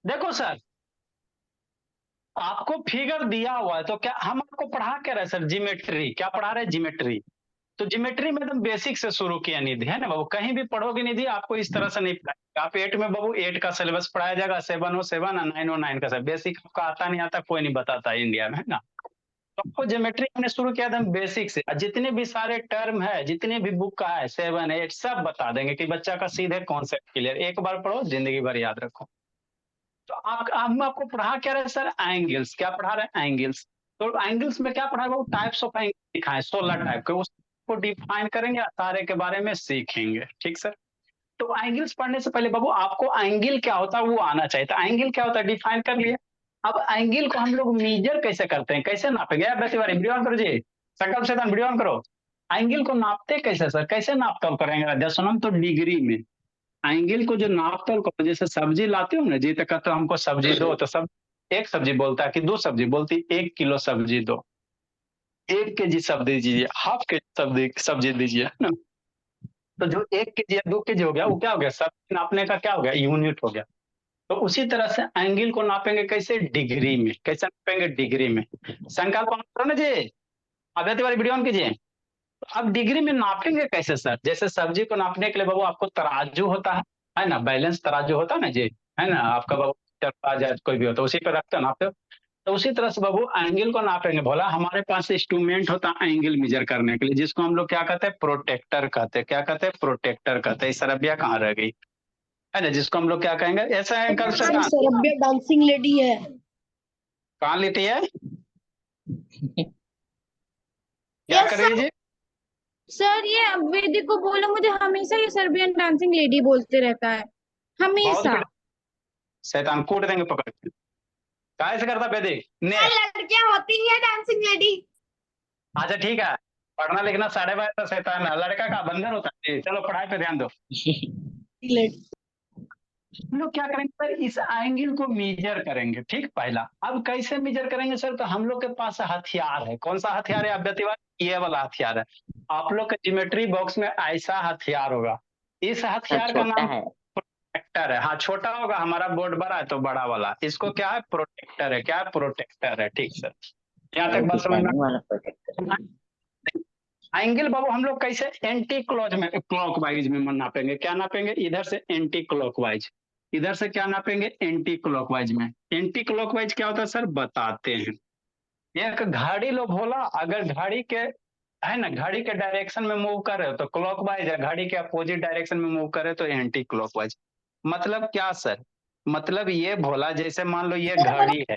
देखो सर, आपको फिगर दिया हुआ है तो क्या हम आपको पढ़ा क्या रहे सर? ज्योमेट्री क्या पढ़ा रहे? ज्योमेट्री। तो ज्योमेट्री में एकदम बेसिक से शुरू किया निधि, है ना बाबू? कहीं भी पढ़ोगे निधि आपको इस तरह से नहीं पढ़ाएगा। आप 8 में बाबू 8 का सिलेबस पढ़ाया जाएगा, 7 हो 7 और 9 हो 9 का। सर बेसिक आपका आता नहीं आता कोई नहीं बताता इंडिया में, है ना? तो आपको ज्योमेट्री हमने शुरू किया था बेसिक से। जितने भी सारे टर्म है, जितने भी बुक का है 7 8 सब बता देंगे कि बच्चा का सीधे कॉन्सेप्ट क्लियर। एक बार पढ़ो जिंदगी भर याद रखो। तो हम आपको पढ़ा क्या रहे सर? एंगल्स। क्या पढ़ा रहे? एंगल्स। तो एंगल्स में क्या पढ़ा है? वो टाइप्स ऑफ एंगल दिखाए 16 टाइप के, उसको डिफाइन करेंगे, सारे के बारे में सीखेंगे। ठीक सर? तो एंगल्स पढ़ने से पहले बाबू आपको एंगल क्या होता है वो आना चाहिए। तो एंगल क्या होता है डिफाइन कर लिए। अब एंगल को हम लोग मेजर कैसे करते हैं, कैसे नापेंगे? यार वीडियो ऑन करो जी, संकल्प से वीडियो ऑन करो। एंगल को नापते कैसे सर? कैसे नाप तोल करेंगे? दशमलव तो डिग्री में। एंगल को जो नाप तोल को, जैसे सब्जी लाते हो ना जी, तो कहते हो हमको सब्जी दो, तो सब एक सब्जी बोलता है कि दो सब्जी बोलती? 1 किलो सब्जी दो, 1 केजी सब्जी दीजिए, हाफ के सब्जी सब्जी दीजिए, है ना? तो जो 1 केजी या 2 केजी हो गया वो क्या हो गया? सब्जी नापने का क्या हो गया? यूनिट हो गया। तो उसी तरह से एंगल को नापेंगे कैसे? डिग्री में। कैसे नापेंगे? डिग्री में। संकल्प करो ना जी, अभ्यर्थी तिवारी वीडियो ऑन कीजिए। तो अब डिग्री में नापेंगे कैसे सर? जैसे सब्जी को नापने के लिए बाबू आपको तराजू होता है ना? बैलेंस तराजू होता है ना जी, है ना? आपका बाबू कोई भी होता है उसी पर रखते हो नापते हो। तो उसी तरह से बाबू एंगल को नापेंगे। बोला हमारे पास इंस्ट्रूमेंट होता है एंगल मेजर करने के लिए, जिसको हम लोग क्या कहते हैं? प्रोटेक्टर कहते हैं। क्या कहते हैं? प्रोटेक्टर कहते हैं। इस सरबिया कहाँ रह गई, है ना? जिसको हम लोग क्या कहेंगे? ऐसा एंगल से सर सरब्या डांसिंग लेडी है। कहाँ लेती है? क्या यस कर रही है सर। जी? सर ये वेदी को बोलो, मुझे हमेशा ये सर्बियन डांसिंग लेडी बोलते रहता है, बहुत हमेशा। पिट शैतान कूट देंगे पकड़ के। काय से करता वैदिक ने? सर लड़कियां होती है डांसिंग लेडी। अच्छा ठीक है, पढ़ना लिखना 12:30 तो शैतान है, लड़का का बंधन होता है जी। चलो पढ़ाई पे ध्यान दो। हम लोग क्या करेंगे सर? इस एंगल को मेजर करेंगे। ठीक, पहला। अब कैसे मेजर करेंगे सर? तो हम लोग के पास हथियार है। कौन सा हथियार है अभ्यतिवाद? ये वाला हथियार है। आप लोग के ज्योमेट्री बॉक्स में ऐसा हथियार होगा। इस सर हथियार का छोटा नाम है। प्रोटेक्टर है। हाँ छोटा होगा, हमारा बोर्ड बड़ा है तो बड़ा वाला। इसको क्या है? प्रोटेक्टर है। क्या है? प्रोटेक्टर है। ठीक सर, यहाँ तक बात समझ में? डिजाइनिंग वाला प्रोटेक्टर। एंगल बाबू हम लोग कैसे? एंटी क्लॉज में क्लॉकवाइज में नापेंगे। क्या नापेंगे? इधर से एंटी क्लॉकवाइज। इधर से क्या नापेंगे? एंटी क्लॉकवाइज में। एंटी क्लॉकवाइज क्या होता है सर? बताते हैं। एक घड़ी लो भोला, अगर घड़ी के, है ना, घड़ी के डायरेक्शन में मूव कर रहे हो तो क्लॉकवाइज है, घड़ी के अपोजिट डायरेक्शन में मूव कर रहे हो तो एंटी क्लॉकवाइज। मतलब क्या सर? मतलब ये भोला, जैसे मान लो ये घड़ी है,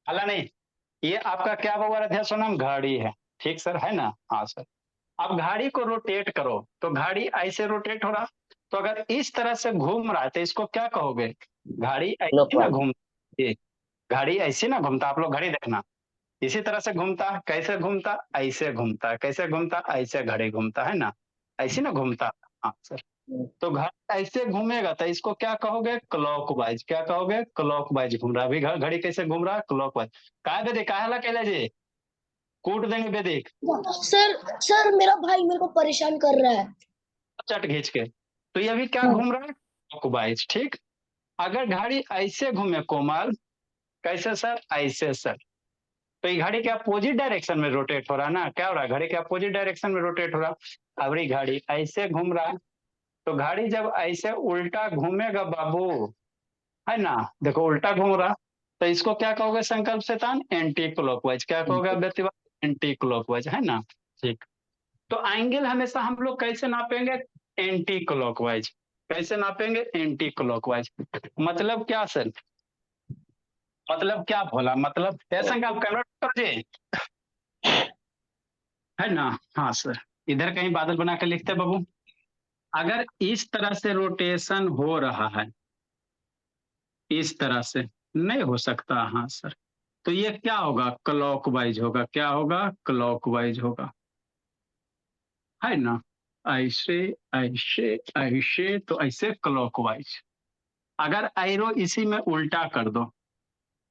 हाला नहीं, ये आपका क्या होगा अध्यक्ष नाम? घड़ी है। ठीक सर, है ना? हाँ सर। अब घड़ी को रोटेट करो तो घड़ी ऐसे रोटेट हो रहा, तो अगर इस तरह से घूम रहा है तो इसको क्या कहोगे? घड़ी ऐसी ना क्लॉकवाइज। घूमती, घड़ी ऐसी ना घूमता। आप लोग घड़ी देखना, इसी तरह से घूमता है। कैसे घूमता? ऐसे घूमता है। कैसे घूमता? ऐसे घड़ी घूमता है ना, ऐसी ना घूमता। हाँ सर। तो घड़ी ऐसे घूमेगा तो इसको क्या कहोगे? क्लॉकवाइज। क्या कहोगे? क्लॉकवाइज घूम रहा है। अभी घड़ी कैसे घूम रहा है? क्लॉकवाइज। कहा बेदे काहे कहला जी, कूट देंगे बेदिक सर सर मेरा भाई मेरे को परेशान कर रहा है। चट खींच के। तो ये अभी क्या हाँ। घूम रहा है? क्लॉकवाइज। ठीक। अगर घड़ी ऐसे घूमे कोमल, कैसे सर? ऐसे सर, तो ये घड़ी के अपोजिट डायरेक्शन में रोटेट हो रहा है ना। क्या हो रहा है? घड़ी के अपोजिट डायरेक्शन में रोटेट हो रहा है। अब ये घड़ी ऐसे घूम रहा है, तो घड़ी जब ऐसे उल्टा घूमेगा बाबू, है ना, देखो उल्टा घूम रहा, तो इसको क्या कहोगे संकल्प शैतान? Anti clockwise. क्या कहोगे अभ्यर्थी? एंटी क्लॉकवाइज, है ना? ठीक। तो एंगल हमेशा हम लोग कैसे नापेंगे? Anti clockwise. कैसे नापेंगे? Anti clockwise. मतलब क्या सर? मतलब क्या बोला? मतलब ऐसा क्या आप कन्वर्ट कर दिए, है ना? हाँ सर। इधर कहीं बादल बना के लिखते बाबू। अगर इस तरह से रोटेशन हो रहा है, इस तरह से नहीं हो सकता। हाँ सर। तो ये क्या होगा? क्लॉकवाइज होगा। क्या होगा? क्लॉकवाइज होगा, है ना? ऐसे ऐसे ऐसे, तो ऐसे क्लॉकवाइज। अगर एरो इसी में उल्टा कर दो,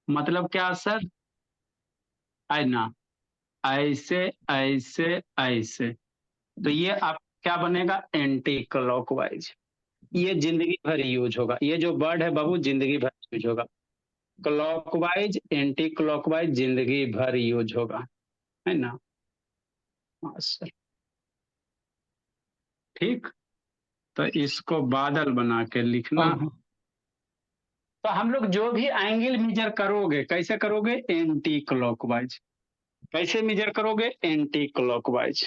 मतलब क्या सर? है ना, ऐसे ऐसे ऐसे, तो ये आप क्या बनेगा? Anti clockwise. ये जिंदगी भर यूज होगा, ये जो वर्ड है बाबू जिंदगी भर यूज होगा। क्लॉकवाइज एंटी क्लॉकवाइज जिंदगी भर यूज होगा, है ना। हाँ सर, ठीक। तो इसको बादल बना के लिखना है। तो हम लोग जो भी एंगल मेजर करोगे कैसे करोगे, एंटी क्लॉकवाइज। कैसे मेजर करोगे, एंटी क्लॉकवाइज।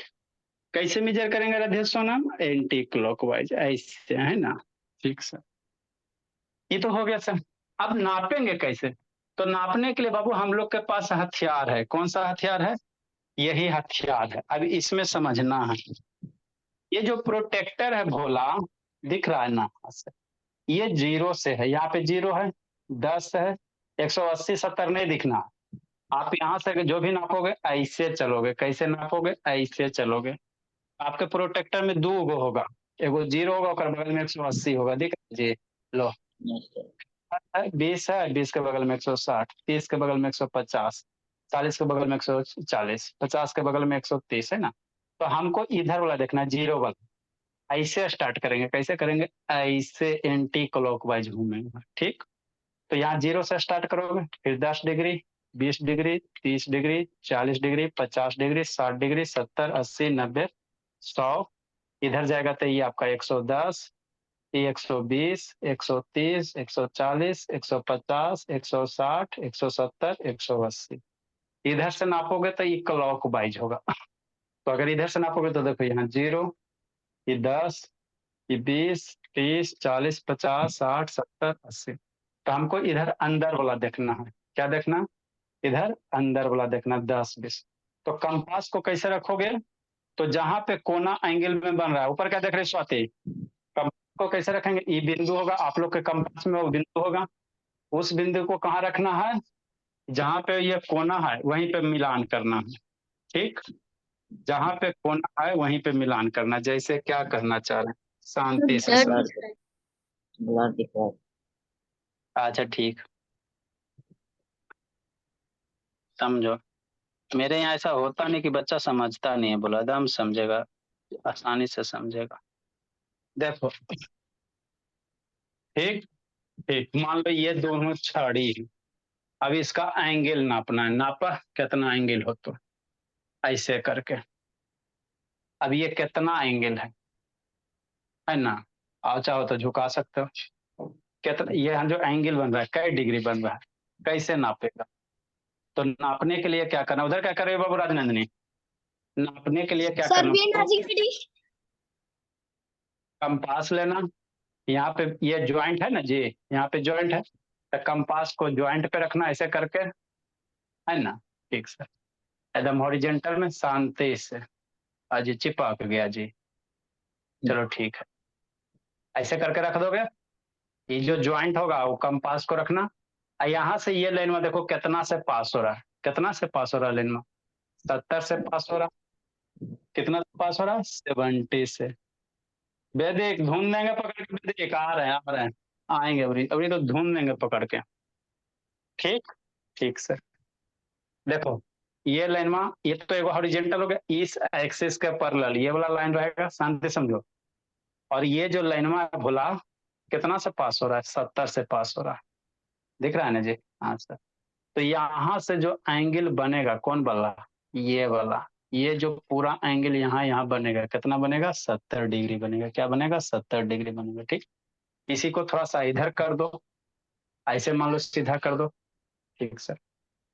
कैसे मेजर करेंगे राधे सोनम, एंटी क्लॉकवाइज, ऐसे, है ना। ठीक सर, ये तो हो गया सर। अब नापेंगे कैसे, तो नापने के लिए बाबू हम लोग के पास हथियार है। कौन सा हथियार है, यही हथियार है। अब इसमें समझना है, ये जो प्रोटेक्टर है भोला, दिख रहा है ना, ये 0 से है, यहाँ पे 0 है, 10 है, 180 70 नहीं दिखना। आप यहाँ से जो भी नापोगे ऐसे चलोगे, कैसे नापोगे, ऐसे चलोगे। आपके प्रोटेक्टर में 2 गो होगा, एगो 0 होगा और बगल में 180 होगा, दिख रहा है जी। लो, 20 है, 20 के बगल में 160, 30 के बगल में 150, 40 के बगल में 140, 50 के बगल में 130, है ना। तो हमको इधर वाला देखना है, 0 वाला। ऐसे स्टार्ट करेंगे, कैसे करेंगे, ऐसे एंटी क्लॉकवाइज घूमेंगे, ठीक। तो यहाँ 0 से स्टार्ट करोगे, फिर 10 degree, 20 degree, 30 degree, 40 degree, 50 degree, 60 degree, 70, 80, 90, 100। इधर जाएगा तो ये आपका 110, ये 120, 130, 140, 150, 160, 170, 180। इधर से नापोगे तो ये क्लॉक वाइज होगा। तो अगर इधर से नापोगे तो देखो यहाँ 0, ये 10, ये 20, 30, 40, 50, 60, 70, 80। तो हमको इधर अंदर वाला देखना है। क्या देखना, इधर अंदर वाला देखना, 10, 20। तो कंपास को कैसे रखोगे, तो जहां पे कोना एंगल में बन रहा है, ऊपर क्या देख रहे हैं स्वाति, कंपास को कैसे रखेंगे, ये बिंदु होगा आप लोग के कंपास में, वो बिंदु होगा। उस बिंदु को कहाँ रखना है, जहां पे ये कोना है वहीं पे मिलान करना है, ठीक। जहां पे कोना है वहीं पे मिलान करना। जैसे क्या करना चाह रहे हैं, शांति से ब्लर समझ। दिख रहा है। ब्लर दिख रहा है। अच्छा ठीक, समझो। मेरे यहाँ ऐसा होता नहीं कि बच्चा समझता नहीं है, बोला एकदम समझेगा, आसानी से समझेगा। देखो, ठीक। ठीक, मान लो ये दोनों छड़ी है। अब इसका एंगल नापना है, नापा कितना एंगल हो, तो ऐसे करके। अब ये कितना एंगल है ना। आओ चाहो तो झुका सकते हो। कितना ये जो एंगल बन रहा है, कई डिग्री बन रहा है, कैसे नापेगा। तो नापने के लिए क्या करना, उधर क्या कर रहे हो बाबू राजनंदनी, नापने के लिए क्या करना, कंपास लेना। यहाँ पे ये ज्वाइंट है ना जी, यहाँ पे ज्वाइंट है, तो कंपास को ज्वाइंट पे रखना ऐसे करके, है ना। ठीक सर, एकदम हॉरिजेंटल में शांति से। आज चिपक गया जी, चलो ठीक है। ऐसे करके रख दोगे, ये जो ज्वाइंट होगा वो कंपास को रखना। और यहाँ से ये लाइन में देखो कितना से पास हो रहा है, कितना से पास हो रहा है लाइन में, 70 से पास हो रहा। कितना से पास हो रहा है, 70 से। वैदिक ढूंढ देंगे पकड़ के, वैदिक आ रहे हैं, आ रहे हैं, आएंगे अभी, अभी तो ढूंढ देंगे पकड़ के, ठीक। ठीक सर, देखो ये लाइन में, ये तो एक हॉरिजेंटल हो गया, इस एक्सिस के पैरेलल ये वाला लाइन रहेगा, शांति समझो। और ये जो लाइन में भुला कितना से पास हो रहा है, 70 से पास हो रहा है, दिख रहा है ना जी। हाँ सर, तो यहाँ से जो एंगल बनेगा कौन वाला, ये वाला, ये जो पूरा एंगल यहाँ यहाँ बनेगा, कितना बनेगा, 70 डिग्री बनेगा। क्या बनेगा, 70 डिग्री बनेगा, ठीक। इसी को थोड़ा सा इधर कर दो, ऐसे मान लो सीधा कर दो, ठीक सर।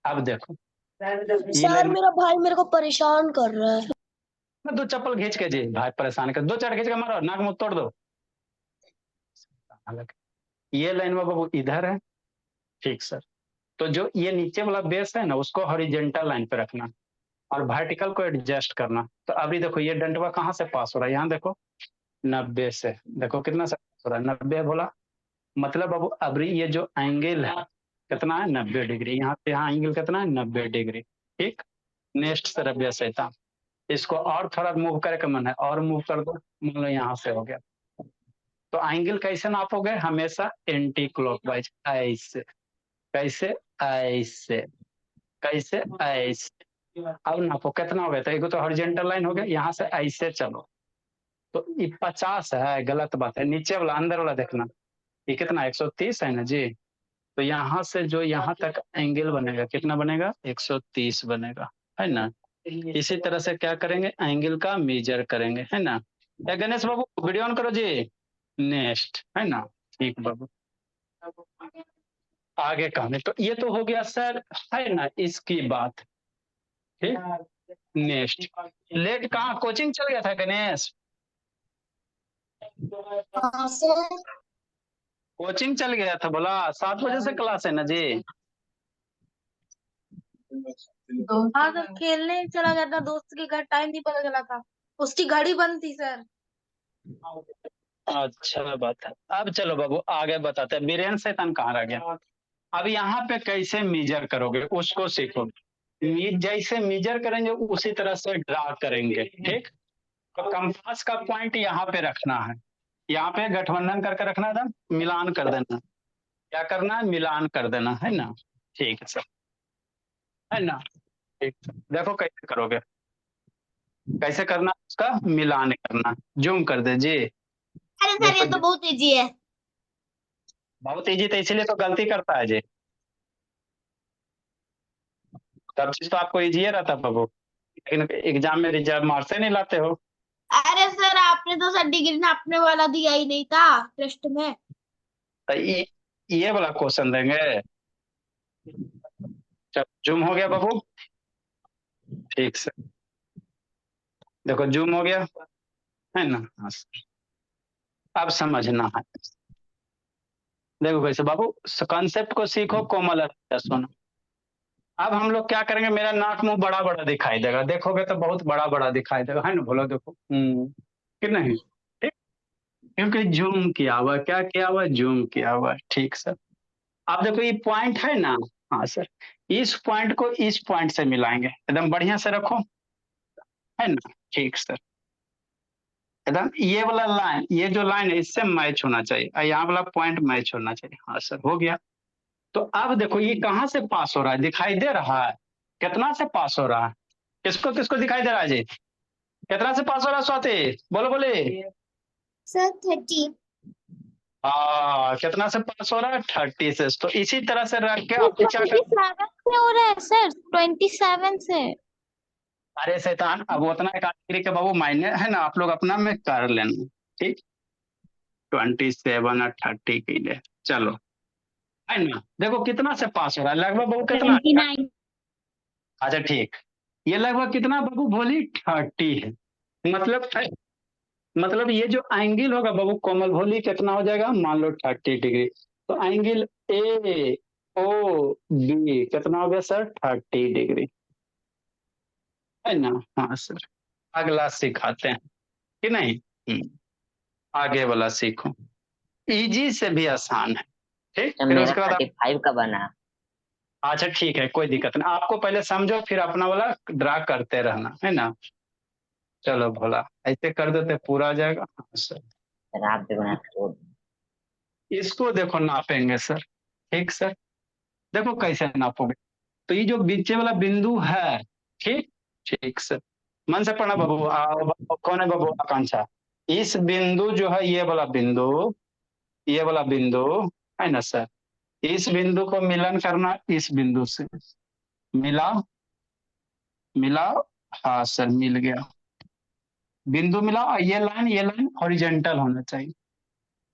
अब देखो ये सर लाइन मेरा भाई मेरे को परेशान कर रहा है। में 2 चप्पल खींच के जी, भाई परेशान कर, 2 चढ़ खींच के मारो, नाक मुंह तोड़ दो। ये लाइन में बाबू इधर है, ठीक सर। तो जो ये नीचे वाला बेस है ना, उसको हॉरिजेंटल लाइन पे रखना और वर्टिकल को एडजस्ट करना। तो अभी देखो ये डंडवा कहाँ से पास हो रहा है, यहाँ देखो 90 से, देखो कितना से पास हो रहा है, 90 बोला। मतलब बाबू अभी ये जो एंगल है कितना है, 90 डिग्री। यहाँ से यहाँ एंगल कितना है, 90 डिग्री, ठीक। नेक्स्ट सर अब सैता, इसको और थोड़ा मूव करके मन है, और मूव कर दो, मान लो यहाँ से हो गया। तो एंगल कैसे नापोगे, हमेशा एंटी क्लॉकवाइज, ऐसे, कैसे, ऐसे, कैसे, ऐसे। अब नापो कितना हो गया, तो एक तो हॉरिजेंटल लाइन हो गया, यहाँ से ऐसे चलो, तो ये 50 है, गलत बात है। नीचे वाला अंदर वाला देखना, ये कितना 130 है ना जी। तो यहाँ से जो यहाँ तक एंगल बनेगा कितना बनेगा 130 बनेगा, है ना। इसी तरह से क्या करेंगे, एंगल का मेजर करेंगे, है ना। या गणेश बाबू वीडियो ऑन करो जी। नेक्स्ट, है ना। ठीक बाबू, आगे कहने तो ये तो हो गया सर, है ना, इसकी बात। ठीक, नेक्स्ट। लेट कहाँ कोचिंग चल गया था गणेश? हाँ सर। कोचिंग चल गया था बोला, 7 बजे से क्लास है ना जी। हाँ सर, खेलने चला गया था दोस्त के घर, टाइम नहीं पता चला था, उसकी घड़ी बंद थी सर। अच्छा बात है। अब चलो बाबू आगे बताते हैं, बीरेन शैतान कहाँ रह गया। अब यहाँ पे कैसे मीजर करोगे उसको सीखोगे। जैसे मीजर करेंगे उसी तरह से ड्रा करेंगे, ठीक। तो कंपास का पॉइंट यहाँ पे रखना है, यहाँ पे गठबंधन करके रखना था, मिलान कर देना। क्या करना है, मिलान कर देना, है ना। ठीक है सर, है ना। ठीक, देखो कैसे करोगे, कैसे करना उसका मिलान करना। जूम कर दे जी। अरे सर ये तो बहुत इजी है। बहुत इजी, तो इसीलिए तो गलती करता है जी। सब चीज तो आपको इजी रहता है बाबू, लेकिन एग्जाम में रिजर्व मार्क्स नहीं लाते हो। अरे सर आपने तो सर डिग्री नापने वाला दिया ही नहीं था टेस्ट में। तो ये वाला क्वेश्चन देंगे। चल जूम हो गया बाबू, ठीक से देखो जूम हो गया, है ना। हाँ, अब समझना है, देखो कैसे बाबू, कॉन्सेप्ट को सीखो, कोमल अर्थ सुनो। अब हम लोग क्या करेंगे, मेरा नाक मुंह बड़ा बड़ा दिखाई देगा, देखोगे तो बहुत बड़ा बड़ा दिखाई देगा, है ना। बोलो देखो, कि नहीं, ठीक। क्योंकि जूम किया हुआ, क्या किया हुआ, जूम किया हुआ, ठीक सर। आप देखो ये पॉइंट है ना, हाँ सर, इस पॉइंट को इस पॉइंट से मिलाएंगे, एकदम बढ़िया से रखो, है ना। ठीक सर, एकदम ये वाला लाइन, ये जो लाइन है इससे मैच होना चाहिए, और यहाँ वाला पॉइंट मैच होना चाहिए। हाँ सर, हो गया। तो अब देखो ये कहाँ से पास हो रहा है, दिखाई दे रहा है, कितना से पास हो रहा है, किसको किसको दिखाई दे रहा है जी, कितना से पास हो रहा है स्वाति, बोलो बोले। सर 30। कितना से पास हो रहा है, 30 से। तो इसी तरह से रख के आपको क्या कर, 27 से हो रहा है सर, 27 से। अरे शैतान, अब उतना कैटेगरी के बाबू मायने है ना, आप लोग अपना में कर लेना, ठीक। 27 और 30 के लिए चलो, है ना। देखो कितना से पास हो रहा है, लगभग बाबू कितना, 29। अच्छा ठीक, ये लगभग कितना बाबू भोली 30 है। मतलब ये जो एंगल होगा बाबू कोमल भोली कितना हो जाएगा, मान लो 30 डिग्री। तो एंगल ए ओ बी कितना हो गया सर, 30 डिग्री, है ना। हाँ सर, अगला सिखाते हैं कि नहीं। आगे वाला सीखो, इजी से भी आसान है, ठीक। तो फिर मेरा उसके बाद 35 का बना। अच्छा ठीक है, कोई दिक्कत नहीं, आपको पहले समझो फिर अपना वाला ड्रा करते रहना, है ना। चलो भोला, ऐसे कर देते पूरा आ जाएगा। हाँ सर, सर आप भी बना छोड़। इसको देखो नापेंगे सर, ठीक सर। देखो कैसे नापोगे, तो ये जो बीचे वाला बिंदु है, ठीक, ठीक सर। मन से पढ़ना बाबू, कौन है बाबू, आकांक्षा। इस बिंदु जो है, ये वाला बिंदु, ये वाला बिंदु, है ना सर। इस बिंदु को मिलन करना इस बिंदु से, मिला, मिला, हाँ सर मिल गया, बिंदु मिला। और ये लाइन हॉरिजेंटल होना चाहिए।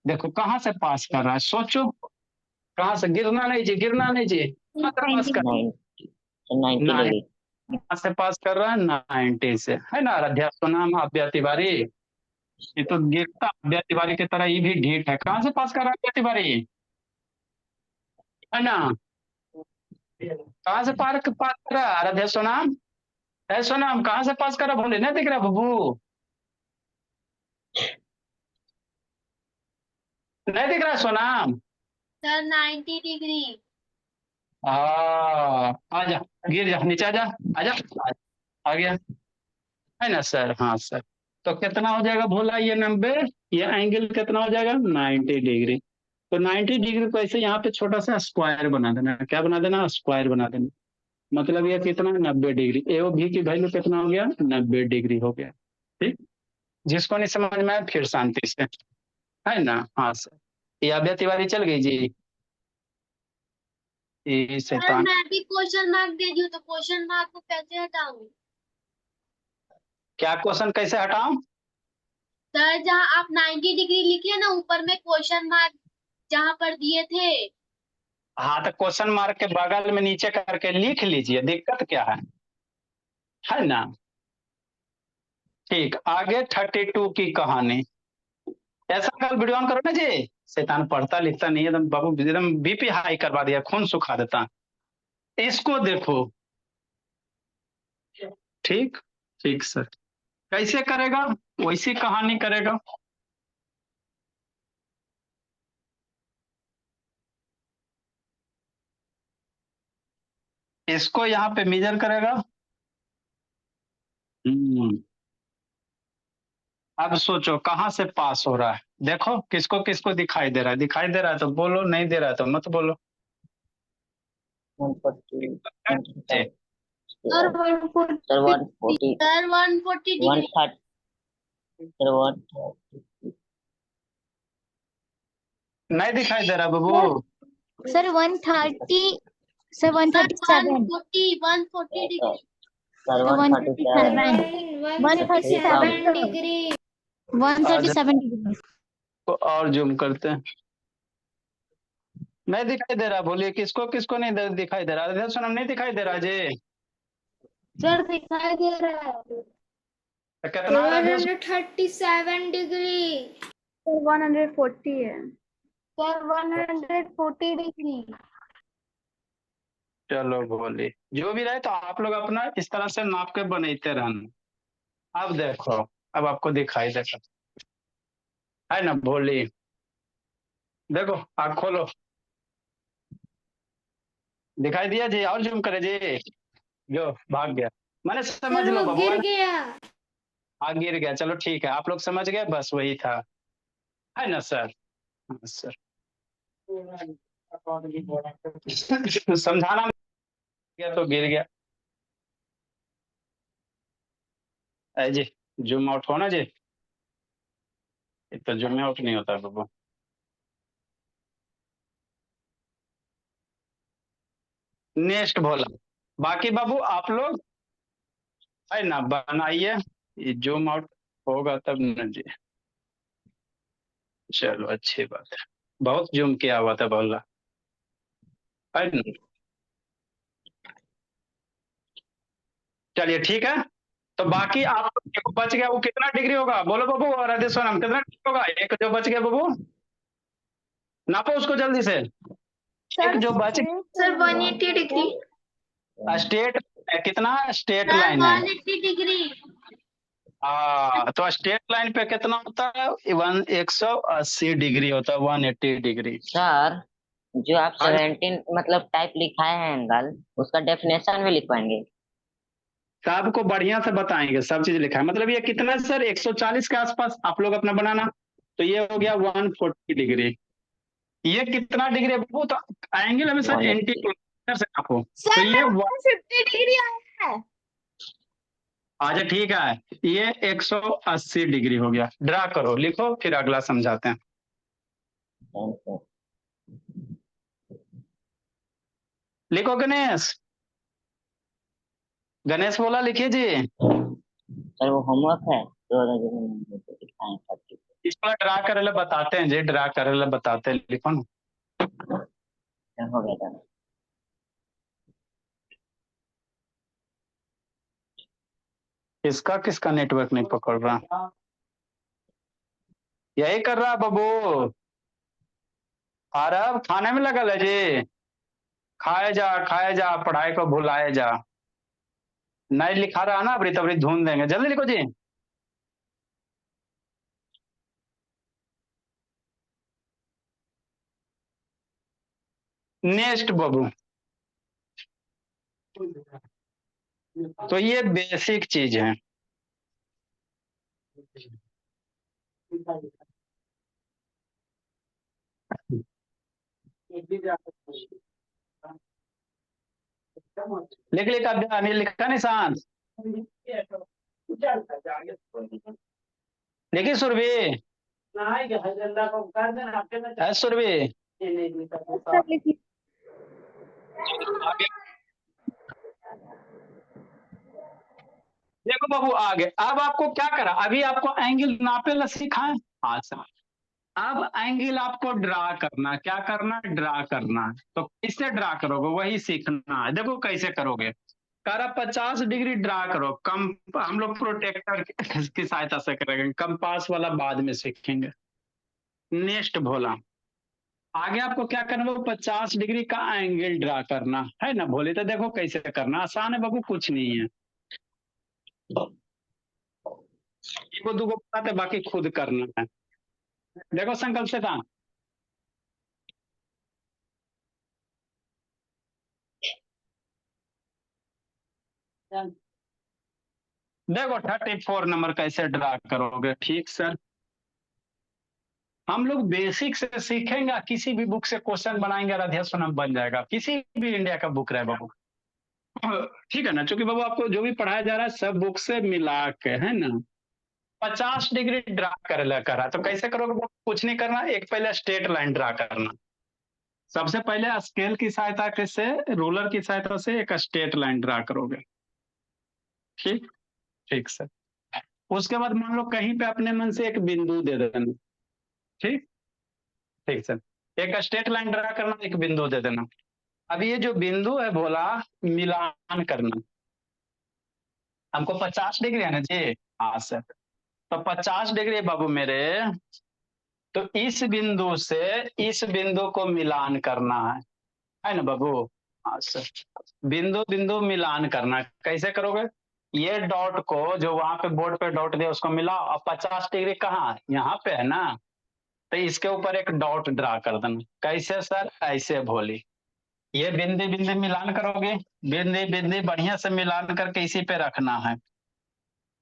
देखो कहाँ से पास कर रहा है, सोचो, कहाँ से, गिरना नहीं चाहिए, गिरना नहीं चाहिए, कहाँ से पास कर, 90 डिग्री। कहाँ से पास कर रहा है, 90 से, है ना। आराध्या सोनाम आभ्या तिवारी, ये तो गिरता आभ्या तिवारी की तरह, ये भी ढीठ है, कहाँ से पास कर रहा है आभ्या तिवारी, है ना। कहाँ से पास कर रहा है आराध्या सोनाम, है सोनाम, कहाँ से पास कर रहा, बोले नहीं दिख रहा बबू, नहीं दिख रहा सोनाम। Sir 90 degree. आजा, गिर जा, नीचे आजा, आजा, आ गया, है ना सर। हाँ सर, तो कितना हो जाएगा भोला, ये 90, ये एंगल कितना हो जाएगा, 90 डिग्री। तो 90 डिग्री को ऐसे यहाँ पे छोटा सा स्क्वायर बना देना, क्या बना देना, स्क्वायर बना देना। मतलब ये कितना, 90 डिग्री। ए ओ भी की वैल्यू कितना हो गया, 90 डिग्री हो गया, ठीक। जिसको नहीं समझ में आए फिर शांति से, है ना। हाँ सर, ये अभ्या तिवारी चल गई जी। ये सर शैतान, मैं भी क्वेश्चन मार्क दे दी हूँ, तो क्वेश्चन मार्क को कैसे हटाऊं? क्या क्वेश्चन कैसे हटाऊं? सर जहाँ आप 90 डिग्री लिखे ना, ऊपर में क्वेश्चन मार्क जहाँ पर दिए थे। हाँ तो क्वेश्चन मार्क के बगल में नीचे करके लिख लीजिए, दिक्कत क्या है ना। ठीक, आगे 32 की कहानी। ऐसा कल वीडियो ऑन करो ना जी। शैतान पढ़ता लिखता नहीं है, एकदम बाबू एकदम बीपी हाई करवा दिया, खून सुखा देता। इसको देखो। ठीक, ठीक सर। कैसे करेगा? वैसी कहानी करेगा। इसको यहाँ पे मेजर करेगा। हम्म, अब सोचो कहाँ से पास हो रहा है। देखो किसको किसको दिखाई दे रहा है, दिखाई दे रहा है तो बोलो, नहीं दे रहा है तो मत बोलो। 140, जी, sir 140, sir 140, sir 140 degree. 130, sir 130, नहीं दिखाई दे रहा बाबू। Sir 130, sir sir 137, 140 degree. Sir sir 137, 137, 137 degree. 137 degree. को और जूम करते हैं। नहीं दिखाई दे रहा, बोलिए किसको किसको नहीं दिखाई दे रहा। सोनम नहीं दिखाई दे रहा जी। सर दिखाई दे रहा है। तो कितना आ रहा है? 137 डिग्री। सर 140 है। Sir 140 degree. चलो बोलिए, जो भी रहे तो आप लोग अपना इस तरह से नाप के बनाते रहना। अब देखो, अब आपको दिखाई देगा, है ना। बोलिए, देखो आँख खोलो, दिखाई दिया जी। और जूम करे जी, जो भाग गया। मैंने समझ सर लो वो बाबू, गिर गया। हाँ गिर गया, चलो ठीक है, आप लोग समझ गए, बस वही था, है ना सर। हाँ, सर समझाना गया तो गिर गया। है जी, जूम आउट हो ना जी। ये तो जूम आउट नहीं होता बाबू। नेक्स्ट बोला, बाकी बाबू आप लोग, है ना, बनाइए। ये जूम आउट होगा तब न जी। चलो अच्छी बात है, बहुत जूम किया हुआ था बोला, है ना। चलिए ठीक है, तो बाकी आप एक बच गया, वो कितना डिग्री होगा बोलो बाबू, और राधे सोनम कितना डिग्री होगा? एक जो बच गया बाबू, नापो उसको जल्दी से। एक जो बच सर 180 डिग्री। स्टेट कितना स्टेट सर लाइन है? 180 डिग्री। तो स्टेट लाइन पे कितना होता है? 180 डिग्री होता है, 180 डिग्री। सर जो आप हाँ, 17 मतलब टाइप लिखाए हैं एंगल, उसका डेफिनेशन भी लिखवाएंगे। सबको बढ़िया से बताएंगे, सब चीज लिखा है। मतलब ये कितना सर, 140 के आसपास आप लोग अपना बनाना। तो ये हो गया 140 डिग्री। ये कितना डिग्री है बाबू? तो एंगल हमेशा एंटी 180, क्लोजर से आपको। तो सर ये मेरा 150 डिग्री आया है। अच्छा ठीक है, ये 180 डिग्री हो गया। ड्रा करो, लिखो, फिर अगला समझाते हैं। लिखो गणेश, गणेश बोला लिखिए जी। सर वो होमवर्क है तो लिखाएं सब। इसको ड्रा करे ला बताते हैं जी, ड्रा करे ला बताते हैं, लिखो ना। हो गया था। किसका किसका नेटवर्क नहीं पकड़ रहा? यही कर रहा बाबू। आ रहा, अब खाने में लगल है जी। खाए जा पढ़ाई को भुलाए जा। नहीं लिखा रहा ना, अबरी तबरी धुन देंगे, जल्दी लिखो जी। नेक्स्ट बाबू, तो ये बेसिक चीज है। लिख लिखा लिखा निशान। देखिए सुरभि, है सुरभि, सर लिखिए। आगे देखो बाबू, आगे अब आपको क्या करा, अभी आपको एंगल नापे ला सिखाएं। हाँ सर, अब एंगल आपको ड्रा करना, क्या करना, ड्रा करना है। तो किससे ड्रा करोगे वही सीखना है। देखो कैसे करोगे, करा 50 डिग्री ड्रा करो। कम हम लोग प्रोटेक्टर की सहायता से करेंगे, कंपास वाला बाद में सीखेंगे। नेक्स्ट भोला, आगे आपको क्या करना है, वो 50 डिग्री का एंगल ड्रा करना है ना भोले। तो देखो कैसे करना, आसान है बाबू, कुछ नहीं है। एगो दूगो बात है, बाकी खुद करना है। देखो संकल्प से था, देखो 34 नंबर कैसे ड्रा करोगे। ठीक सर, हम लोग बेसिक से सीखेंगे, किसी भी बुक से क्वेश्चन बनाएंगे, राधेश्वरम बन जाएगा, किसी भी इंडिया का बुक रहे बाबू। ठीक है ना, क्योंकि बाबू आपको जो भी पढ़ाया जा रहा है सब बुक से मिला के, है ना। 50 डिग्री ड्रा कर ले करा, तो कैसे करोगे बाबू, कुछ नहीं करना, एक पहले स्ट्रेट लाइन ड्रा करना। सबसे पहले स्केल की सहायता से, रूलर की सहायता से एक स्ट्रेट लाइन ड्रा करोगे। ठीक, ठीक सर। उसके बाद मान लो कहीं पे अपने मन से एक बिंदु दे देना। ठीक, ठीक सर, एक स्ट्रेट लाइन ड्रा करना, एक बिंदु दे देना। अब ये जो बिंदु है बोला, मिलान करना। हमको 50 डिग्री है ना जी, हाँ सर। तो 50 डिग्री बाबू मेरे, तो इस बिंदु से इस बिंदु को मिलान करना है ना बाबू। हाँ सर, बिंदु बिंदु मिलान करना। कैसे करोगे, ये डॉट को जो वहां पे बोर्ड पे डॉट दिया उसको मिलाओ, और 50 डिग्री कहाँ, यहाँ पे है ना, तो इसके ऊपर एक डॉट ड्रा कर देना। कैसे सर, ऐसे भोली, ये बिंदी बिंदी मिलान करोगे, बिंदी बिंदी बढ़िया से मिलान करके इसी पे रखना है।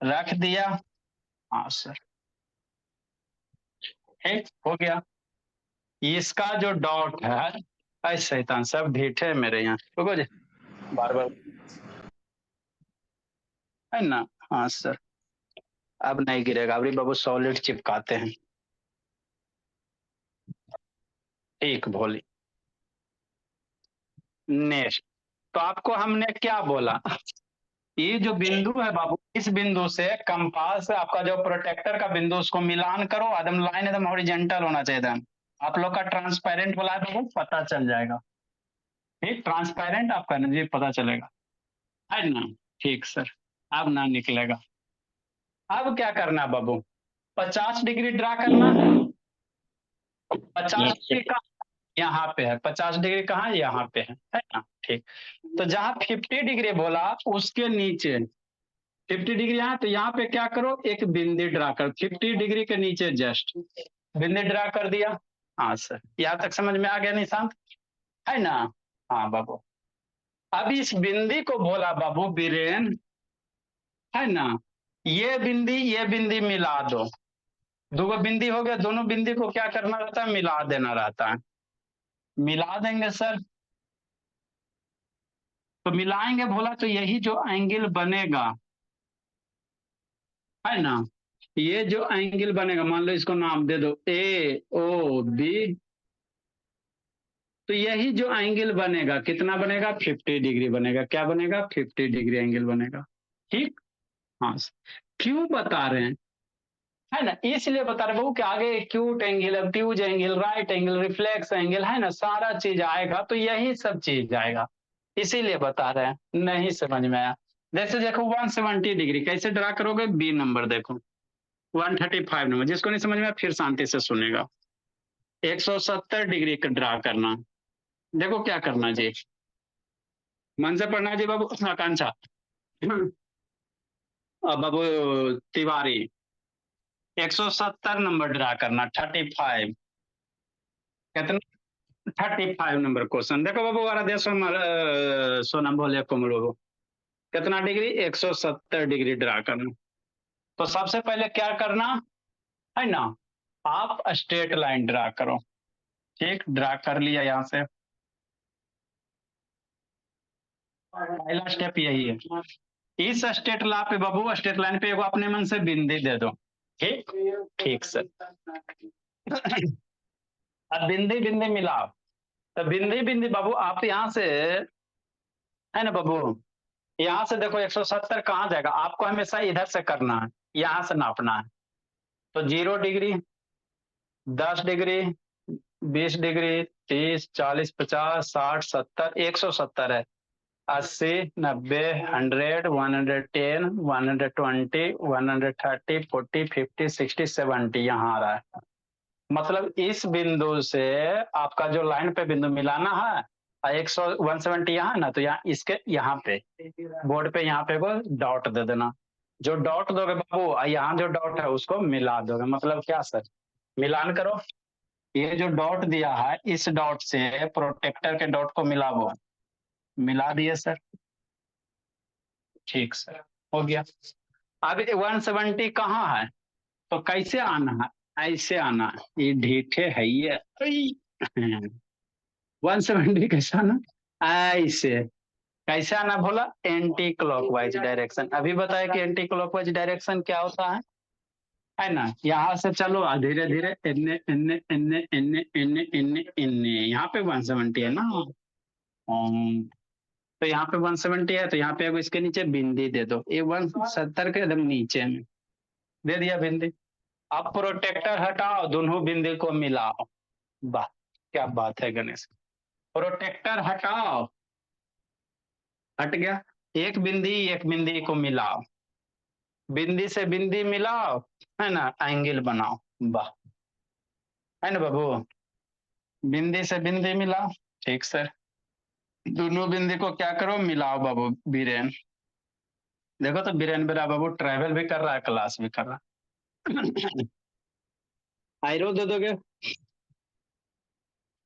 रख दिया, हाँ सर, ठीक हो गया। इसका जो डॉट है, ऐसे शैतान सब ढीठे है मेरे यहाँ, रुको जी, बार बार, है ना। हाँ सर, अब नहीं गिरेगा, अभी बाबू सॉलिड चिपकाते हैं। ठीक भोली, नेक्स्ट। तो आपको हमने क्या बोला, ये जो बिंदु है बाबू, इस बिंदु से कंपास आपका जो प्रोटेक्टर का बिंदु, उसको मिलान करो, एकदम लाइन एकदम हॉरिजेंटल होना चाहिए एकदम। आप लोग का ट्रांसपेरेंट वाला है बाबू, पता चल जाएगा। ठीक, ट्रांसपेरेंट आपका ना जी, पता चलेगा, है ना। ठीक सर, अब ना निकलेगा। अब क्या करना है बाबू, 50 डिग्री ड्रा करना। 50 एक डिग्री सेकंड। का यहाँ पे है, 50 डिग्री कहाँ, यहाँ पे है ना। ठीक, तो जहां 50 डिग्री बोला उसके नीचे 50 डिग्री यहाँ, तो यहाँ पे क्या करो, एक बिंदी ड्रा कर 50 डिग्री के नीचे, जस्ट बिंदी ड्रा कर दिया। हाँ सर, यहाँ तक समझ में आ गया निशांत, है ना। हाँ बाबू, अब इस बिंदी को बोला बाबू बीरेन, है ना। ये बिंदी मिला दो, दो बिंदी हो गया, दोनों बिंदी को क्या करना रहता है, मिला देना रहता है। मिला देंगे सर, तो मिलाएंगे बोला, तो यही जो एंगल बनेगा, है ना, ये जो एंगल बनेगा, मान लो इसको नाम दे दो ए ओ बी, तो यही जो एंगल बनेगा कितना बनेगा, 50 डिग्री बनेगा। क्या बनेगा, 50 डिग्री एंगल बनेगा। ठीक, हाँ, क्यों बता रहे हैं, है ना, इसलिए बता रहे बहू कि आगे acute angle, obtuse angle, right angle, reflex angle, है ना, सारा चीज आएगा, तो यही सब चीज आएगा, इसीलिए बता रहे हैं। नहीं समझ में आया, जैसे देखो 170 डिग्री कैसे ड्रा करोगे, बी नंबर देखो, 135 नंबर, जिसको नहीं समझ में आया फिर शांति से सुनेगा। 170 डिग्री का ड्रा करना, देखो क्या करना जी, मन से पढ़ना जी बाबू, आकांक्षा, बाबू तिवारी, 170 नंबर ड्रा करना, 35, कितना, 35 नंबर क्वेश्चन। देखो बाबू आराध्या सोनम भोले कोमल बाबू, कितना डिग्री, 170 डिग्री ड्रा करना। तो सबसे पहले क्या करना है ना, आप स्ट्रेट लाइन ड्रा करो। ठीक, ड्रा कर लिया यहाँ से, पहला स्टेप यही है। इस स्ट्रेट ला पे बाबू, स्ट्रेट लाइन पे एगो अपने मन से बिंदी दे दो। ठीक ठीक सर। अब बिंदी बिंदी मिलाओ, तो बिंदी बिंदी बाबू आप यहाँ से, है ना बाबू, यहाँ से देखो 170 कहाँ जाएगा, आपको हमेशा इधर से करना है, यहाँ से नापना है। तो 0 डिग्री, 10 डिग्री, 20 डिग्री, 30, 40, 50, 60, 70, 170 है। 80, 90, 100, 110, 120, 130, 40, 50, 60, 70 यहाँ आ रहा है। मतलब इस बिंदु से आपका जो लाइन पे बिंदु मिलाना है, 170 यहाँ है ना, तो यहाँ इसके यहाँ पे बोर्ड पे यहाँ पे को डॉट दे देना। जो डॉट दोगे बाबू, यहाँ जो डॉट है उसको मिला दोगे। मतलब क्या सर, मिलान करो। ये जो डॉट दिया है, इस डॉट से प्रोटेक्टर के डॉट को मिलाओ। मिला दिए सर। ठीक सर, हो गया। अब 170 कहाँ है, तो कैसे आना है, ऐसे आना है। ये ढीठे है ये 170 कैसे आना, ऐसे। कैसे आना बोला, एंटी क्लॉकवाइज डायरेक्शन। अभी बताया कि एंटी क्लॉकवाइज डायरेक्शन क्या होता है ना। यहाँ से चलो धीरे धीरे, इन्ने इन्ने इन्ने इन्ने इन्ने इन्ने इन्ने, यहाँ पे 170 है ना। तो यहाँ पे 170 है, तो यहाँ पे अब इसके नीचे बिंदी दे दो। ये 170 के एकदम नीचे में दे दिया बिंदी। अब प्रोटेक्टर हटाओ, दोनों बिंदी को मिलाओ। वाह क्या बात है गणेश। प्रोटेक्टर हटाओ, हट गया। एक बिंदी को मिलाओ, बिंदी से बिंदी मिलाओ, है ना, एंगल बनाओ। वाह, है ना बाबू, बिंदी से बिंदी मिलाओ। ठीक सर। दोनों बिंदी को क्या करो, मिलाओ बाबू। बीरेन देखो तो, बीरेन बेरा बाबू ट्रैवल भी कर रहा है, क्लास भी कर रहा है। आयरो दे दोगे,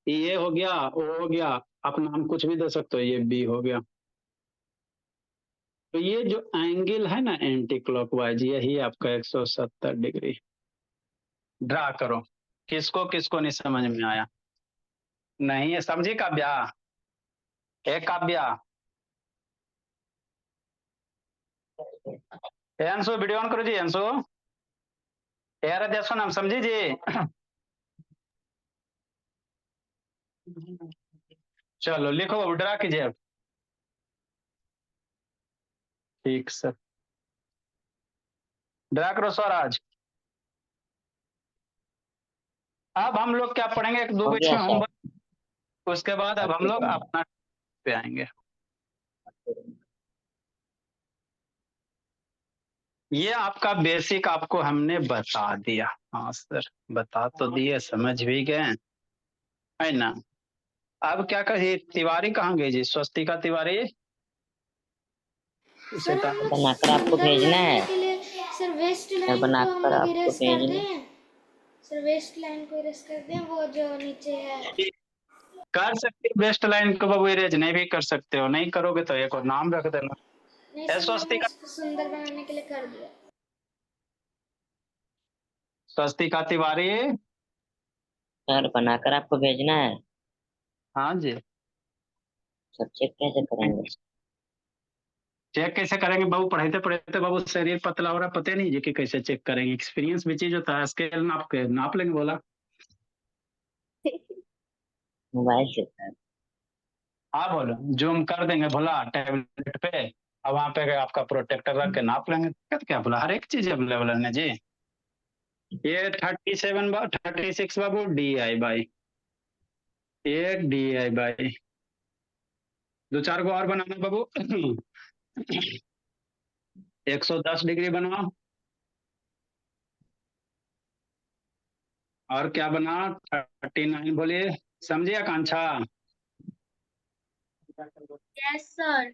ये हो गया, वो हो गया, आप नाम कुछ भी दे सकते हो। ये बी हो गया। तो ये जो एंगल है ना एंटी क्लॉकवाइज, यही आपका 170 डिग्री। ड्रा करो। किसको किसको नहीं समझ में आया, नहीं है समझी काव्या, एक काव्या, अंशु वीडियो ऑन करो जी। अंशु यार देखो नाम समझी जी। चलो लिखो, ड्रा कीजिए अब। ठीक सर, ड्रा करो स्वराज। अब हम लोग क्या पढ़ेंगे, एक दो हो बीच गया में सर। होमवर्क, उसके बाद अब हम लोग अपना पे आएंगे। ये आपका बेसिक आपको हमने बता दिया। हाँ सर, बता तो दिए, समझ भी गए, है ना। अब क्या कहिए, तिवारी कहाँ गई जी, स्वस्तिका तिवारी। सर हम लोग बनाकर आपको सुंदर भेजना बनाने है। के लिए सर वेस्ट सर लाइन को हम बनाकर लोग आपको इरेज कर भेजना। दें। सर वेस्ट लाइन को इरेज कर दें, वो जो नीचे है। कर सकते हो वेस्ट लाइन को बाबू इरेज, नहीं भी कर सकते हो, नहीं करोगे तो एक और नाम रख देना। नहीं सर, मैंने स्वस्तिका, इसको सुंदर बनाने के लिए कर दिया। स्वस्तिका तिवारी। सर बनाकर आपको भेजना है। हाँ जी। सब चेक कैसे करेंगे। चेक कैसे करेंगे बाबू, पढ़ते पढ़ते बाबू शरीर पतला हो रहा, पता नहीं जी कि कैसे चेक करेंगे। एक्सपीरियंस भी चीज होता है, स्केल नाप के नाप लेंगे बोला। मोबाइल से सर। हाँ बोलो, जूम कर देंगे बोला टैबलेट पे, अब वहां पे आपका प्रोटेक्टर रख के नाप लेंगे। क्या बोला, हर एक चीज अवेलेबल है ना जी। ये 36 बाबू DI/, एक DI/, दो चार को और बनाना बाबू। 110 डिग्री बनाओ। और क्या बना, 39 बोलिए, समझिए आकांक्षा। Yes sir.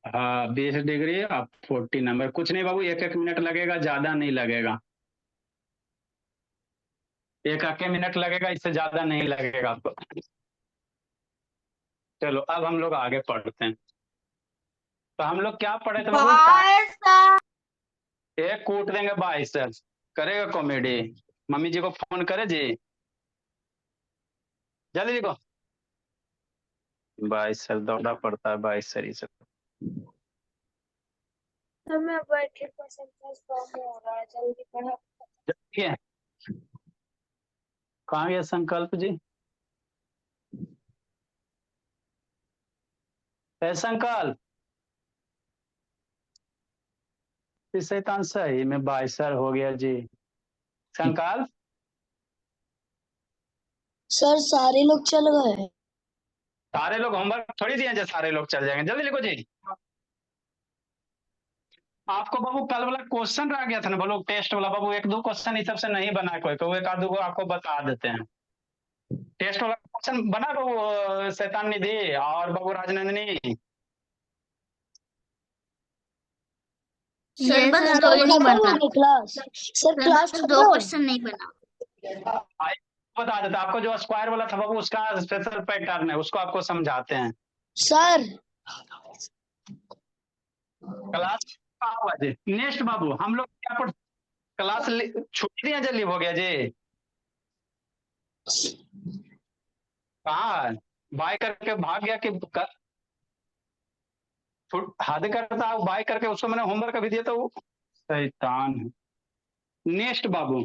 हाँ 20 डिग्री, अब 40 नंबर। कुछ नहीं बाबू, एक एक मिनट लगेगा, ज्यादा नहीं लगेगा। एक मिनट लगेगा, इससे ज्यादा नहीं लगेगा आपको। चलो अब हम लोग आगे पढ़ते हैं। तो हम लोग क्या पढ़े थे बाबू, एक कूट देंगे बाइसेप्स, करेगा कॉमेडी। मम्मी जी को फोन करे जी, जल्दी जी को। बाइसेप दौड़ा पड़ता है, बाइसेप। सर मैं बैटरी परसेंटेज कम हो रहा है, जल्दी पढ़ा। ठीक है, कहाँ गया संकल्प जी? संकल्प इस शैतान सही में बाइसर हो गया जी। संकल्प सर सारे लोग चल गए। सारे लोग होमवर्क थोड़ी दिए जो सारे लोग चल जाएंगे, जल्दी लिखो जी। आपको बाबू कल वाला क्वेश्चन रह गया था ना बोलो, टेस्ट वाला बाबू, एक दो क्वेश्चन इस सबसे नहीं बना कोई, तो एक आध दो आपको बता देते हैं। टेस्ट वाला क्वेश्चन बना बाबू शैतान निधि और बाबू राजनंदिनी? सर बस सर, दो कोई नहीं खत्म बना। हो गई क्लास। सर क्लास दो खत्म। क्वेश्चन नहीं बना। बता देता आपको, जो स्क्वायर वाला था बाबू उसका स्पेशल पैटर्न है, उसको आपको समझाते हैं। सर क्लास नेक्स्ट बाबू हम लोग क्या पढ़, क्लास छुट्टी दिया जल्दी हो गया जी। कहाँ बाय करके भाग गया कि हद करता है बाय करके, उसको मैंने होमवर्क अभी दिया तो वो शैतान है। नेक्स्ट बाबू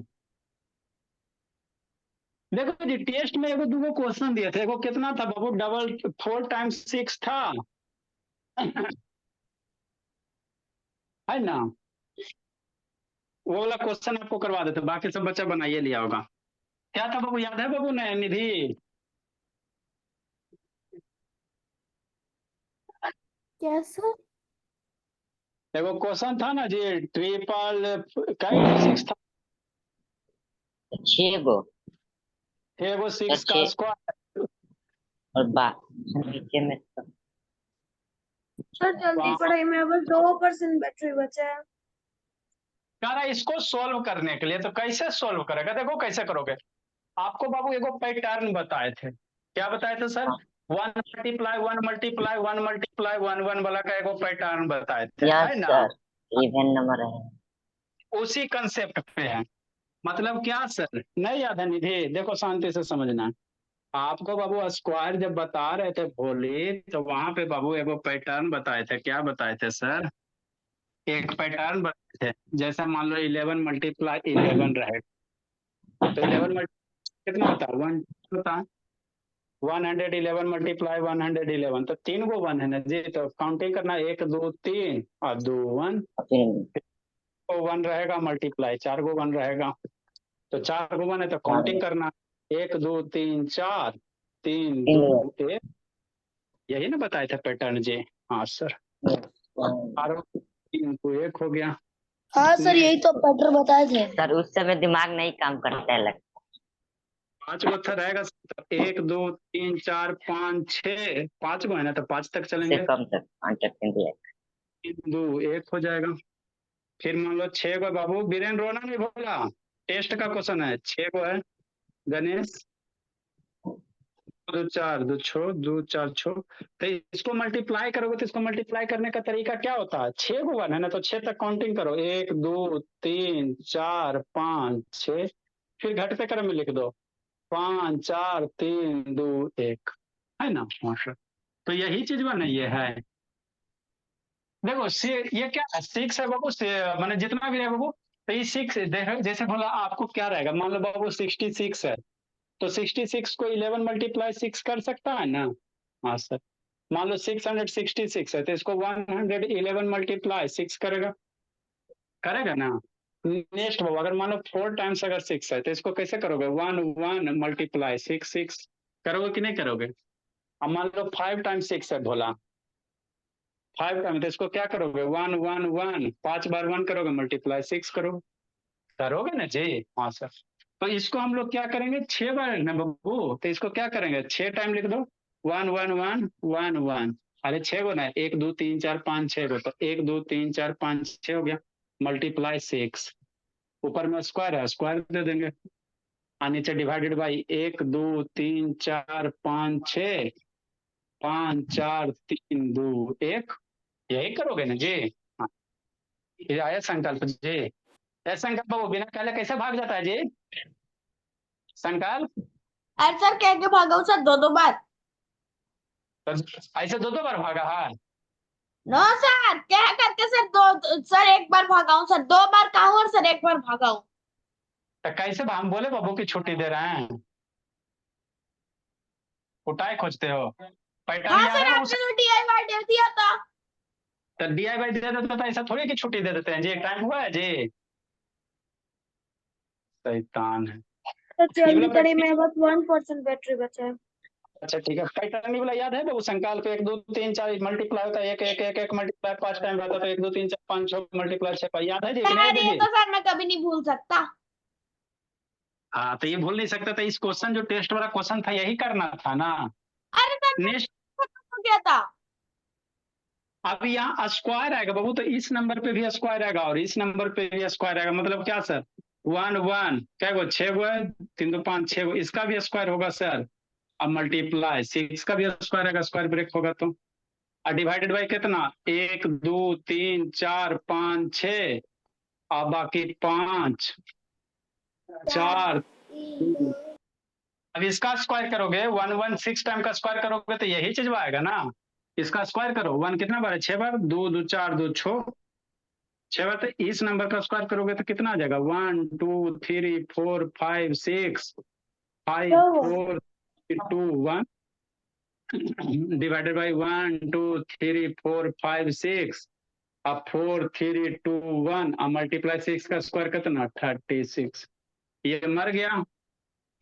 देखो जी, टेस्ट में एगो दूगो क्वेश्चन दिए थे, एगो कितना था बाबू, डबल 4 टाइम्स 6 था है ना, वो वाला क्वेश्चन आपको करवा देते, बाकी सब बच्चा बनाइए लिया होगा। क्या था बाबू, याद है बाबू नया निधि? कैसा? एगो क्वेश्चन था ना जी, ट्रिपल कई 6 था, 6 गो एगो 6 का छः। स्क्वायर और नीचे में तो सर जल्दी पढ़ाई में बस 2% बैटरी बचा है। कह रहा है इसको सोल्व करने के लिए, तो कैसे सोल्व करेगा? देखो कैसे करोगे, आपको बाबू एगो पैटर्न बताए थे। क्या बताए थे सर? 1 मल्टीप्लाई 1 मल्टीप्लाई 1 मल्टीप्लाई 1 1 वाला का एगो पैटर्न बताए थे, है यस ना? सर, इवन नंबर है। उसी कंसेप्ट पे है। मतलब क्या सर, नहीं याद है निधि? देखो शांति से समझना, आपको बाबू स्क्वायर जब बता रहे थे भोली, तो वहां पे बाबू एगो पैटर्न बताए थे। क्या बताए थे सर? एक पैटर्न बताए थे, जैसे मान लो 11 मल्टीप्लाई 11 रहे, तो 11 कितना होता है? 1 होता है। 111 मल्टीप्लाई 111, तो 3 गो 1 है ना जी, तो काउंटिंग करना 1 2 3 और 2 1, तो 1 रहेगा मल्टीप्लाई, 4 गो 1 रहेगा, तो 4 गो 1 है तो काउंटिंग करना 1 2 3 4 3 2 1, यही ना बताए थे पैटर्न जी? हाँ सर, और 3 को 1 हो गया। हाँ सर यही तो पैटर्न बताए थे। सर उस समय दिमाग नहीं काम करता है लगता। 5 गो अच्छा रहेगा, 1 2 3 4 5 6, 5 गो है ना, तो 5 तक से चलेंगे, कम तक 5 तक 3 2 1 हो जाएगा। फिर मान लो 6 गो बाबू, बीरेन रोना नहीं बोला, टेस्ट का क्वेश्चन है, 6 गो है गणेश, 2 4 2 6 2 4 6, तो इसको मल्टीप्लाई करोगे तो इसको मल्टीप्लाई करने का तरीका क्या होता है? 6 गो 1 है ना, तो 6 तक काउंटिंग करो, 1 2 3 4 5 6, फिर घटते क्रम में लिख दो 5 4 3 2 1, है ना मास्टर? तो यही चीज बना ये है। देखो ये क्या है, 6 है बाबू, मैंने जितना भी है बाबू, तो ये 6 जैसे बोला आपको क्या रहेगा, मान लो बाबू 66 है, तो 66 को 11 मल्टीप्लाई 6 कर सकता है ना? हाँ सर। मान लो 666 है, तो इसको 111 मल्टीप्लाई 6 करेगा, करेगा ना? नेक्स्ट बाबू, अगर मान लो 4 टाइम्स अगर 6 है, तो इसको कैसे करोगे? 1 1 मल्टीप्लाई 6 6 करोगे कि नहीं करोगे? अब मान लो 5 टाइम्स 6 है भोला, 5 टाइम, तो इसको क्या करोगे? 1 1 1, 5 बार 1 करोगे मल्टीप्लाई 6 करोगे, करोगे ना जी? हाँ सर। तो इसको हम लोग क्या करेंगे, 6 बार ना बाबू, तो इसको क्या करेंगे, 6 टाइम लिख दो, 1 1 1 1 1, अरे 6 गो ना, 1 2 3 4 5 6 गो, तो 1 2 3 4 5 6 हो गया, मल्टीप्लाई 6, ऊपर में स्क्वायर है, स्क्वायर दे देंगे, और नीचे डिवाइडेड बाई 1 2 3 4 5 6, 5 4 3 2 1, यही करोगे ना जी? हाँ, ये आया संकल्प जी। ऐसा संकल्प वो बिना कहले कैसे भाग जाता है जी? संकल्प अरे सर कह के भागा हूँ सर 2 बार। तो ऐसे दो बार भागा है? नो सर क्या करके सर 1 बार भागा हूँ सर, 2 बार कहा हूँ और सर 1 बार भागा हूँ। तो कैसे हम बोले बाबू की छुट्टी दे रहे हैं, कुटाई खोजते हो? पैटर्न हाँ याद सर, है बाबू? आपने तो DIY दे दिया था। तो DIY दे देते तो ऐसा थोड़ी कि छुट्टी दे देते हैं जी, टाइम हुआ है जी। शैतान है। तो ये जल्दी वाला करिए, मेरे पास 1% बैटरी बचा है। अच्छा ठीक है, पैटर्न वाला याद है बाबू? संकाल पे 1 2 3 4 मल्टीप्लाई होता है, एक एक एक एक मल्टीप्लाई 5 टाइम रहता है, तो 1 2 3 4 5 6 मल्टीप्लाई 6 याद है जी कि नहीं याद सर है ये जी? तो सर मैं कभी नहीं भूल सकता। हाँ तो ये भूल नहीं सकता, तो इस क्वेश्चन जो टेस्ट वाला क्वेश्चन था यही करना था ना। अरे सर नेक्स्ट, खत्म हो गया था। अब यहाँ स्क्वायर आएगा बाबू, तो इस नंबर पे भी स्क्वायर आएगा और इस नंबर पे भी स्क्वायर आएगा, मतलब क्या सर? 1 1 क्या गो 6 गो है, 3 2 5 6 गो, इसका भी स्क्वायर होगा सर। अब मल्टीप्लाई 6 का भी स्क्वायर आएगा, स्क्वायर ब्रेक होगा तो। और डिवाइडेड बाई कितना? 1 2 3 4 5 6, और बाकी 5 4। अब इसका स्क्वायर करोगे 1 1 6 टाइम का स्क्वायर करोगे तो यही चीज आएगा ना। इसका स्क्वायर करो, 1 कितना बार है? 6 बार, 2 2 4 2 6 बार, तो इस नंबर का स्क्वायर करोगे तो कितना आ जाएगा? 1 2 3 4 5 6 5 4 2 1 डिवाइडेड बाई 1 2 3 4 5 6, अब 4 3 2 1, अब मल्टीप्लाई 6 का स्क्वायर कितना? 36। ये मर गया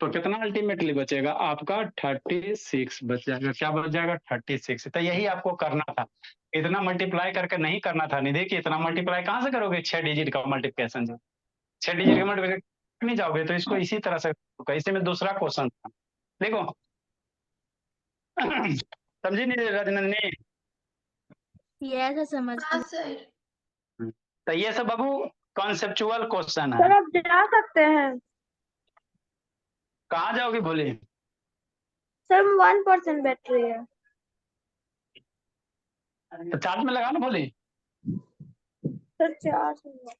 तो कितना अल्टीमेटली बचेगा आपका? 36 बच जाएगा। क्या बच जाएगा? 36। तो यही आपको करना था, इतना मल्टीप्लाई करके नहीं करना था निधि कि इतना मल्टीप्लाई कहाँ से करोगे? 6 डिजिट का मल्टीप्लिकेशन जो 6 डिजिट का मल्टीप्लिकेशन नहीं जाओगे, तो इसको इसी तरह से इसी में दूसरा क्वेश्चन था, देखो। समझी नहीं रजनंदनी? ये तो समझ हाँ सर। तो ये सब बाबू कॉन्सेप्चुअल क्वेश्चन सर है। आप जा सकते हैं। कहाँ जाओगे बोले? सर 1% बैटरी है। तो चार्ज में लगा ना बोले। सर चार्ज नहीं है।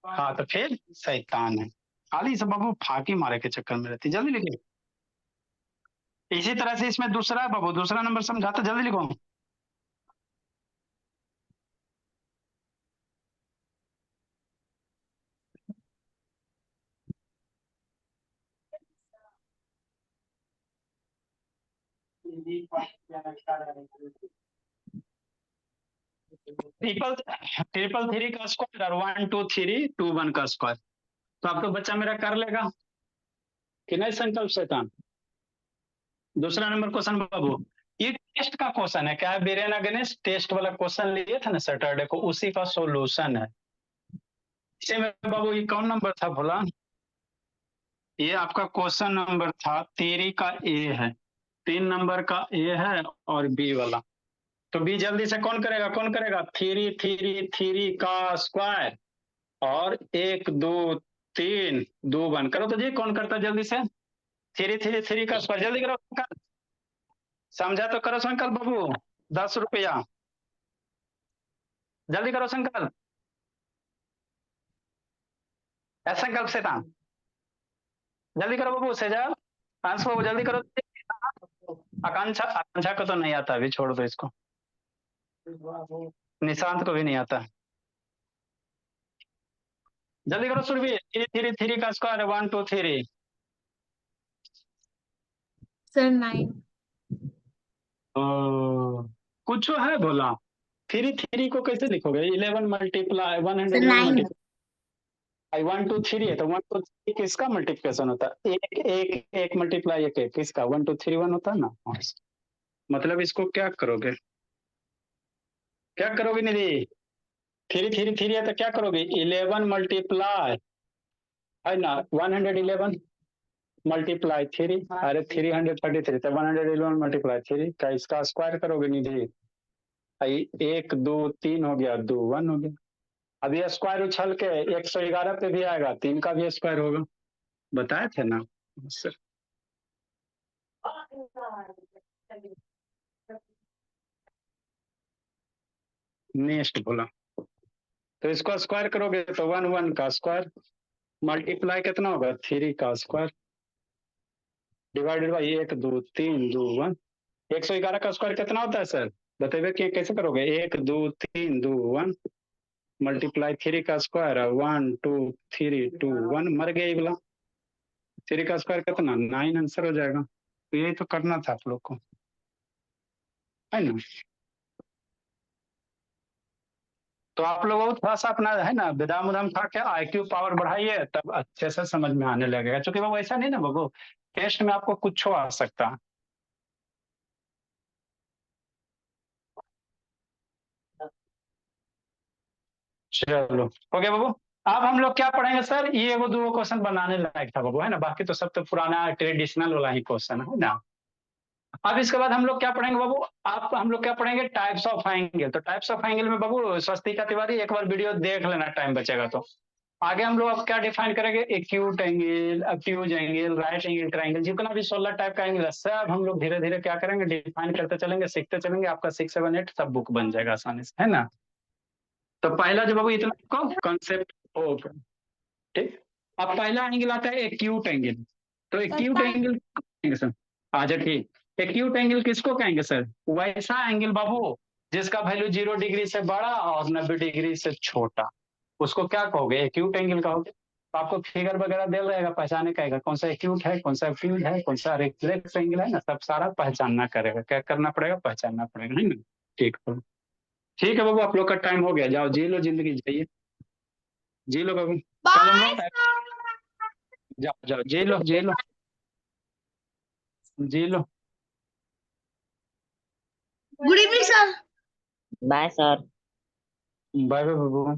हाँ तो फिर शैतान है, खाली सब बाबू फाकी मारे के चक्कर में रहती। जल्दी लिखिए। इसी तरह से इसमें दूसरा है बाबू, दूसरा नंबर समझाता, जल्दी लिखो। ट्रिपल ट्रिपल थ्री का स्क्वायर और 1 2 3 2 1 का स्क्वायर, तो अब तो बच्चा मेरा कर लेगा कि नहीं संकल्प शैतान? दूसरा नंबर क्वेश्चन बाबू, ये टेस्ट का क्वेश्चन है, क्या है? बीरेना गणेश टेस्ट वाला क्वेश्चन लिए थे ना सैटरडे को, उसी का सॉल्यूशन है। इसे में बाबू ये कौन नंबर था भोला? ये आपका क्वेश्चन नंबर था 3 का ए है, 3 नंबर का ए है और बी वाला। तो बी जल्दी से कौन करेगा? कौन करेगा? 3 3 3 का स्क्वायर और 1 2 3 2 1 करो तो जी, कौन करता है जल्दी से? 3 3 3 का स्क्वायर, जल्दी करो संकल्प। समझा तो करो संकल्प बाबू, 10 रुपया, जल्दी करो संकल्प। ऐसा संकल्प से था, जल्दी करो बाबू। सेजल, अंश बाबू जल्दी करो। आकांक्षा, आकांक्षा को तो नहीं आता, अभी छोड़ दो इसको। निशांत को भी नहीं आता। जल्दी करो सुरभि, 3 3 3 का स्क्वायर है 1 2 3। सर 9। कुछ है बोला? 3 3 को कैसे लिखोगे? 11 मल्टीप्लाई 111 9। मल्टीप्लाई 1 2 3 है, तो 1 2 3 किसका मल्टीप्लिकेशन होता है? एक एक एक मल्टीप्लाई एक एक किसका? 1 2 3 1 होता है ना। मतलब इसको क्या करोगे? क्या करोगे निधि? 3 3 3 है तो क्या करोगे? 11 मल्टीप्लाई है ना, 111 मल्टीप्लाई 3, अरे 333, तो 111 मल्टीप्लाई 3 का इसका स्क्वायर करोगे निधि। 1 2 3 हो गया, 2 1 हो गया। अब ये स्क्वायर उछल के 111 पे भी आएगा, 3 का भी स्क्वायर होगा, बताए थे ना सर। नेक्स्ट बोला, तो इसको स्क्वायर करोगे तो 1 1 का स्क्वायर मल्टीप्लाई कितना होगा? 3 का स्क्वायर डिवाइडेड बाई 1 2 3 2 1। 111 का स्क्वायर कितना होता है सर? बताइए कि कैसे करोगे? 1 2 3 2 1, मल्टीप्लाई 3 का स्क्वायर है 1 2 3 2 1 मर गया ये वाला। 3 का स्क्वायर कितना 9 आंसर हो जाएगा। तो यही तो करना था आप लोग को, है ना। तो आप लोगों को थोड़ा सा अपना है ना बेदाम उदाम खा के IQ पावर बढ़ाइए, तब अच्छे से समझ में आने लगेगा। क्योंकि वो ऐसा नहीं ना बाबू, टेस्ट में आपको कुछ आ सकता है। चलो ओके बाबू। अब हम लोग क्या पढ़ेंगे सर, ये वो दो क्वेश्चन बनाने लायक था बाबू, है ना। बाकी तो सब तो पुराना ट्रेडिशनल वाला ही क्वेश्चन है ना। अब इसके बाद हम लोग क्या पढ़ेंगे बाबू, आप हम लोग क्या पढ़ेंगे, टाइप्स ऑफ एंगल। तो टाइप्स ऑफ एंगल में बाबू स्वस्तिका तिवारी एक बार वीडियो देख लेना, टाइम बचेगा तो। आगे हम लोग अब क्या डिफाइन करेंगे, एक्यूट एंगल, अक्यूज एंगल, राइट एंगल, ट्रायंगल, जितना भी 16 टाइप का एंगल है सब हम लोग धीरे धीरे क्या करेंगे, डिफाइन करते चलेंगे, सीखते चलेंगे। आपका 6 7 8 सब बुक बन जाएगा आसानी से, है ना। तो पहला जो बाबू इतना आपको कॉन्सेप्ट होगा, ठीक। अब पहला एंगल आता है एक्यूट एंगल। तो एक्यूट एंगल कहेंगे सर, अच्छा ठीक। एक्यूट एंगल किसको कहेंगे सर, वैसा एंगल बाबू जिसका वैल्यू 0 डिग्री से बड़ा और 90 डिग्री से छोटा, उसको क्या कहोगे, एक्यूट एंगल कहोगे। तो आपको फिगर वगैरह दे रहेगा, पहचाने कहेगा कौन सा एक्यूट है, कौन सा एक्यूट है, कौन सा रिफ्लेक्स एंगल है ना, सब सारा पहचानना करेगा, क्या करना पड़ेगा, पहचानना पड़ेगा, है ना। ठीक है, ठीक है बाबू, आप लोग का टाइम हो गया, जाओ जी लो, जिंदगी जिए, जी लो बाबू। कल हम लोग जाओ जाओ जी लो, जी लो, जी लो। Good evening sir. Bye sir. Bye bye बाबू।